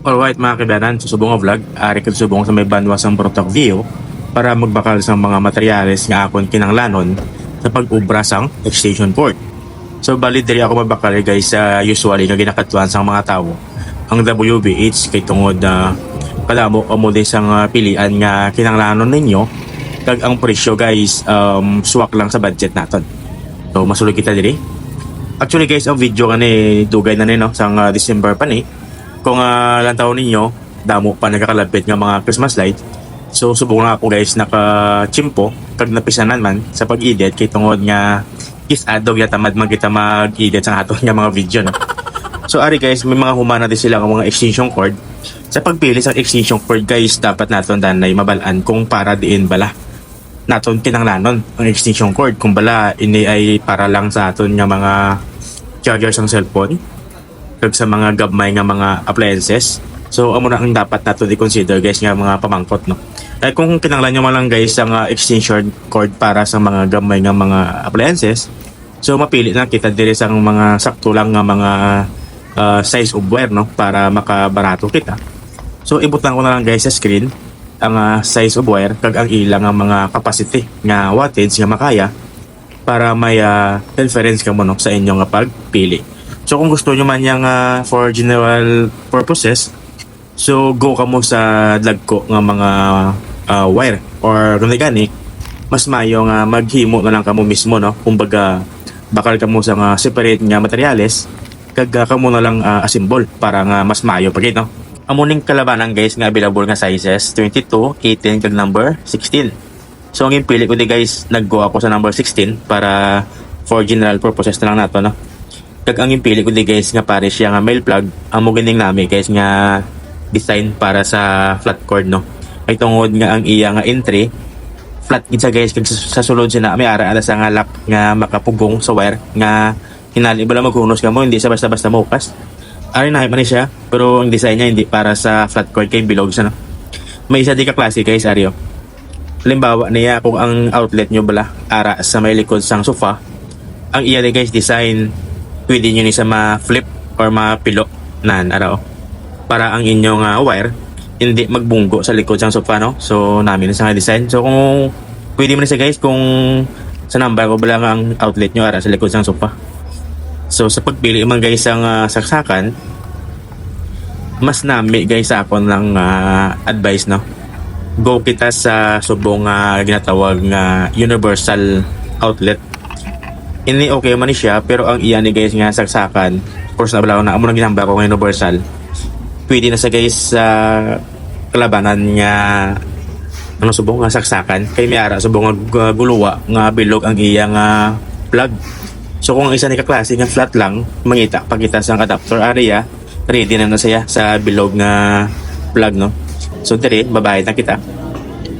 Alright mga kaibigan, susubong nga vlog, ari ka susubong sa may banwas ang Protok View para magbakal sa mga materyales nga akon kinanglanon sa pag-ubra sang extension cord. So bali diri ako mabakal guys sa usually nga ginakatuan sang mga tao ang WBH kay tungod na kalamo amo din sang pilian nga kinanglanon ninyo kag ang presyo guys suwak lang sa budget naton. So masuloy kita diri. Actually guys, ang video kani dugay na ni no sang December pa ni. Kung lantaw ninyo, damo pa nagkakalapit nga mga Christmas light. So subong na ako guys naka-chimpo kag napisanan man sa pag-edit kay tungod nga is adog ya tamad man kita mag-edit sa aton nga mga video no. So ari guys, may mga humana din sila nga mga extension cord. Sa pagpili sa extension cord guys, dapat naton danay mabalaan kung para diin bala naton kinanglanon ang extension cord kung bala ini ay para lang sa aton nga mga charger sang cellphone kag sa mga gabmay nga mga appliances. So amo na ang dapat nato i-consider guys nga mga pamangkot no. Kaya kung kinanglan nyo man lang guys ang extension cord para sa mga gabmay nga mga appliances, so mapili na kita diri sa mga sakto lang nga mga size of wire no para makabarato kita. So ibutan ko na lang guys sa screen ang size of wire kag ang ilang nga mga capacity nga wattage nga makaya para may reference ka mo no sa inyong pagpili. So kung gusto nyo man yung for general purposes, so go ka mo sa dagko nga mga wire or organic, mas mayo nga maghimo na lang kamo mismo no. Kumbaga bakal ka mo sa separate nga materyales kag ka mo na lang assemble para nga mas mayo pagit no. Amuning kalabanan guys nga available nga sizes 22, 18 kag number 16. So ang pili ko di guys, naggo ako sa number 16 para for general purposes na lang nato no. Kag ang pili ko di guys nga pare siya nga male plug ang mugining nami guys nga design para sa flat cord no. Ay tungod nga ang iya nga entry flat gid sa guys kag sa sulod siya na may ara sa nga lock nga makapugong sa wire nga hinali bala maghunos ka mo hindi sa basta-basta mukas. Ari na man siya pero ang design niya hindi para sa flat cord kay bilog siya no. May isa di ka klase guys aryo. Halimbawa niya kung ang outlet nyo bala ara sa may likod sang sofa, ang iya di guys design pwede nyo ni sa ma-flip or ma-pilo nan araw para ang inyong wire hindi magbunggo sa likod ng sofa no. So namin sa design. So kung pwede mo na siya guys kung sa number ko bala ang outlet nyo ara sa likod ng sofa. So sa pagpili man guys ang saksakan, mas nami guys sa akon lang advice no. Go kita sa subong ginatawag nga universal outlet. Ini okay man siya pero ang iya ni guys nga saksakan of course na bala na amo nang ginamba ko ng universal pwede na sa guys sa kalabanan nga ano subong nga saksakan kay may ara subong nga guluwa nga bilog ang iya nga plug. So kung isa ni kaklase nga flat lang mangita pagita sa adapter area ready na siya sa bilog nga plug no. So dire babayad na kita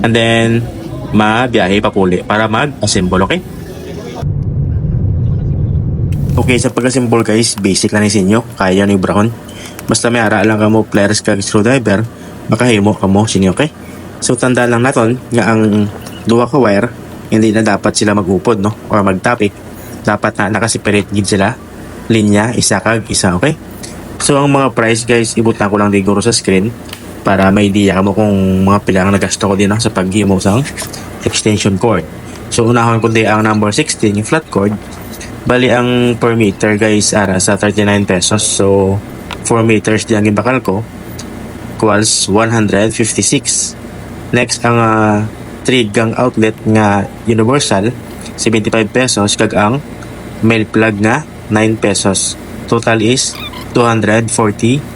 and then mabiyahe papuli para mag-assemble. Okay, sa pag-assemble guys, basic lang sa inyo. Kaya nyo i-brown. Basta may ara lang kamo pliers kag screwdriver, makahimo kamo sinyo, okay? So tanda lang naton nga ang duha ka wire, hindi na dapat sila mag-upod no or mag-topic. Dapat na naka-separate gid sila. Linya, isa kag isa, okay? So ang mga price guys, ibutan ko lang diguro sa screen para may idea kamo kung mga pila ang nagasto ko din no, sa paghimo sa extension cord. So unahon ko di ang number 16, yung flat cord. Bali ang per meter guys ara sa 39 pesos. So 4 meters di ang ibakal ko equals 156. Next ang 3 gang outlet nga universal 75 pesos kag ang male plug nga 9 pesos. Total is 240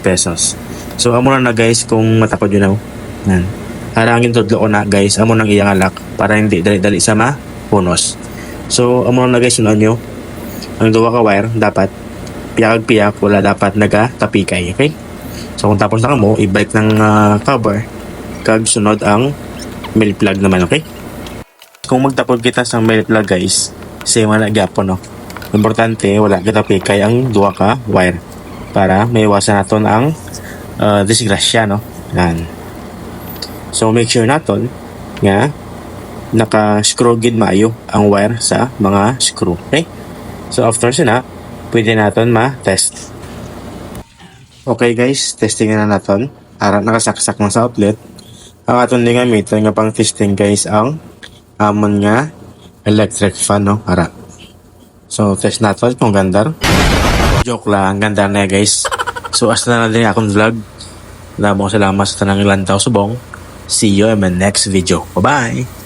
pesos. So amo na guys kung matapod yun nan. Harangin tudlo ko na guys amo nang iyang alak para hindi dali-dali sa mapunos. So amo na guys yun nyo. Ang duwa ka wire dapat piyak wala dapat nagatapikay, okay? So kung tapos na mo i-bike ng cover kag sunod ang male plug naman, okay? Kung magtapod kita sa male plug guys same na gyapon no. Importante wala gatapikay ang duwa ka wire para maiwasan naton ang disgrasya no. Yan. So make sure naton nga naka-screw gid maayo ang wire sa mga screw, okay? So after sina, pwede natin ma-test. Okay guys, testing na naton. Ara nakasaksak na sa outlet. Ang aton din gamiton nga pang testing guys ang amon nga electric fan no. Ara. So test naton kung gandar. Joke lang, ganda na guys. So hasta na din akong vlog. Salamat sa tanang ilang tao subong. See you in my next video. Bye bye.